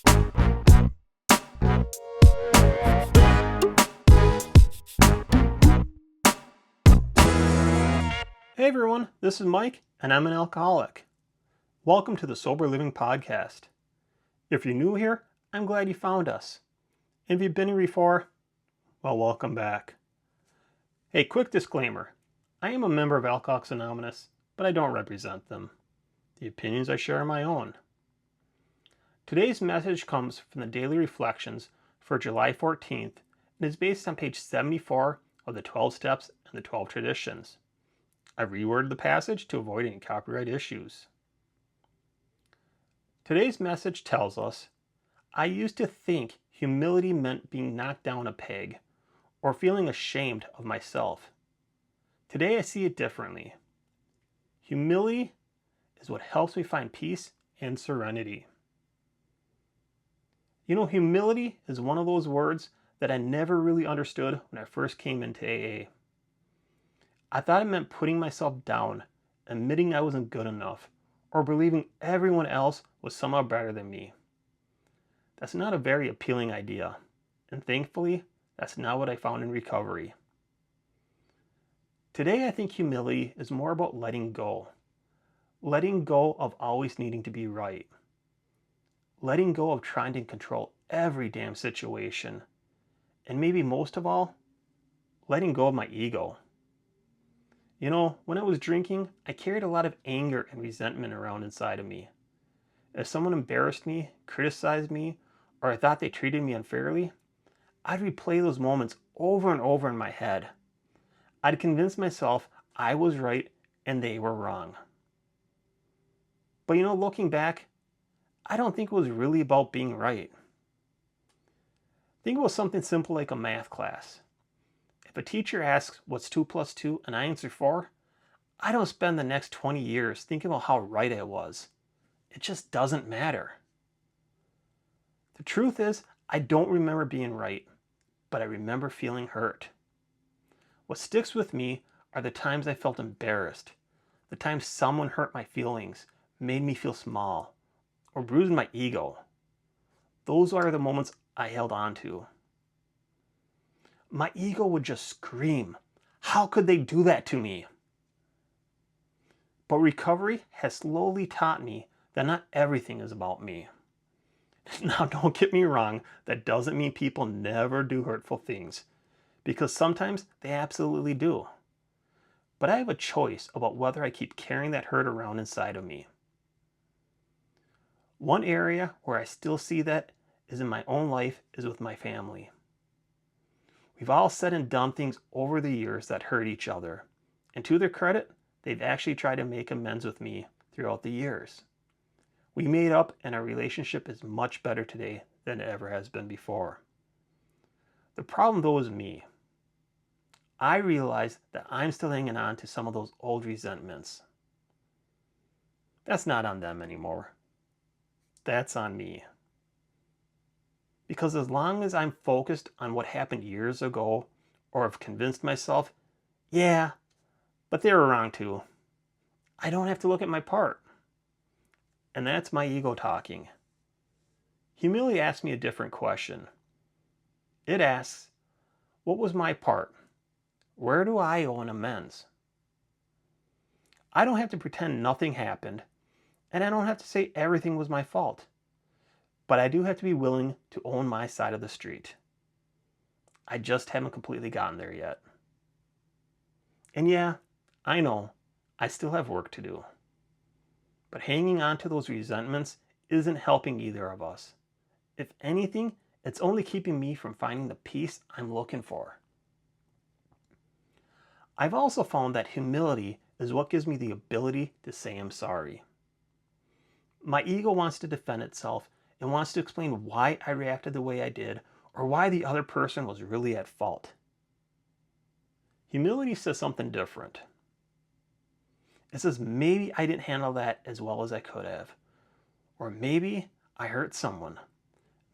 Hey everyone, this is Mike, and I'm an alcoholic. Welcome to the Sober Living Podcast. If you're new here, I'm glad you found us. And if you've been here before, well, welcome back. Hey, quick disclaimer. I am a member of Alcoholics Anonymous, but I don't represent them. The opinions I share are my own. Today's message comes from the Daily Reflections for July 14th and is based on page 74 of the 12 Steps and the 12 Traditions. I reworded the passage to avoid any copyright issues. Today's message tells us, I used to think humility meant being knocked down a peg or feeling ashamed of myself. Today I see it differently. Humility is what helps me find peace and serenity. You know, humility is one of those words that I never really understood when I first came into AA. I thought it meant putting myself down, admitting I wasn't good enough, or believing everyone else was somehow better than me. That's not a very appealing idea, and thankfully, that's not what I found in recovery. Today, I think humility is more about letting go. Letting go of always needing to be right. Letting go of trying to control every damn situation. And maybe most of all, letting go of my ego. You know, when I was drinking, I carried a lot of anger and resentment around inside of me. If someone embarrassed me, criticized me, or I thought they treated me unfairly, I'd replay those moments over and over in my head. I'd convince myself I was right and they were wrong. But you know, looking back, I don't think it was really about being right. Think about something simple like a math class. If a teacher asks what's 2 plus 2 and I answer 4, I don't spend the next 20 years thinking about how right I was. It just doesn't matter. The truth is, I don't remember being right, but I remember feeling hurt. What sticks with me are the times I felt embarrassed, the times someone hurt my feelings, made me feel small, or bruised my ego. Those are the moments I held on to. My ego would just scream, how could they do that to me? But recovery has slowly taught me that not everything is about me. Now, don't get me wrong, that doesn't mean people never do hurtful things, because sometimes they absolutely do. But I have a choice about whether I keep carrying that hurt around inside of me. One area where I still see that is in my own life is with my family. We've all said and done things over the years that hurt each other, and to their credit, they've actually tried to make amends with me throughout the years. We made up and our relationship is much better today than it ever has been before. The problem though is me. I realize that I'm still hanging on to some of those old resentments. That's not on them anymore. That's on me. Because as long as I'm focused on what happened years ago, or have convinced myself, yeah, but they were wrong too, I don't have to look at my part. And that's my ego talking. Humility asks me a different question. It asks, what was my part? Where do I owe an amends? I don't have to pretend nothing happened, and I don't have to say everything was my fault. But I do have to be willing to own my side of the street. I just haven't completely gotten there yet. And yeah, I know, I still have work to do. But hanging on to those resentments isn't helping either of us. If anything, it's only keeping me from finding the peace I'm looking for. I've also found that humility is what gives me the ability to say I'm sorry. My ego wants to defend itself and wants to explain why I reacted the way I did or why the other person was really at fault. Humility says something different. It says maybe I didn't handle that as well as I could have. Or maybe I hurt someone.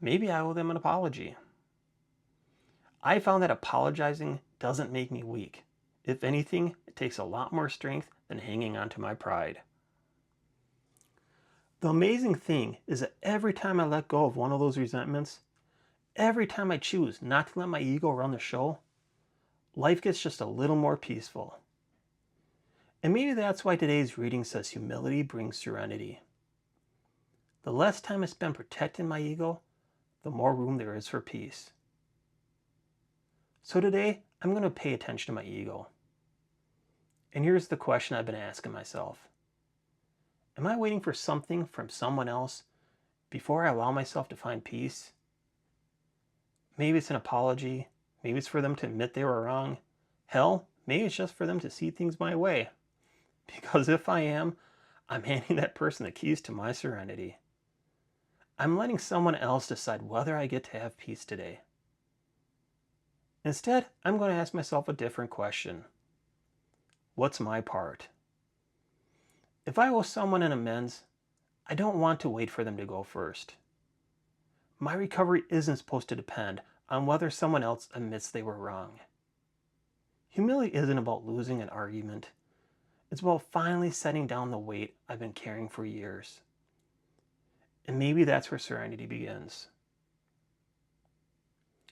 Maybe I owe them an apology. I found that apologizing doesn't make me weak. If anything, it takes a lot more strength than hanging on to my pride. The amazing thing is that every time I let go of one of those resentments, every time I choose not to let my ego run the show, life gets just a little more peaceful. And maybe that's why today's reading says humility brings serenity. The less time I spend protecting my ego, the more room there is for peace. So today, I'm going to pay attention to my ego. And here's the question I've been asking myself. Am I waiting for something from someone else before I allow myself to find peace? Maybe it's an apology. Maybe it's for them to admit they were wrong. Hell, maybe it's just for them to see things my way. Because if I am, I'm handing that person the keys to my serenity. I'm letting someone else decide whether I get to have peace today. Instead, I'm going to ask myself a different question. What's my part? If I owe someone an amends, I don't want to wait for them to go first. My recovery isn't supposed to depend on whether someone else admits they were wrong. Humility isn't about losing an argument. It's about finally setting down the weight I've been carrying for years. And maybe that's where serenity begins.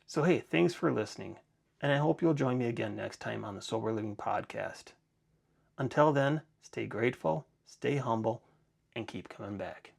So hey, thanks for listening, and I hope you'll join me again next time on the Sober Living Podcast. Until then, stay grateful, stay humble, and keep coming back.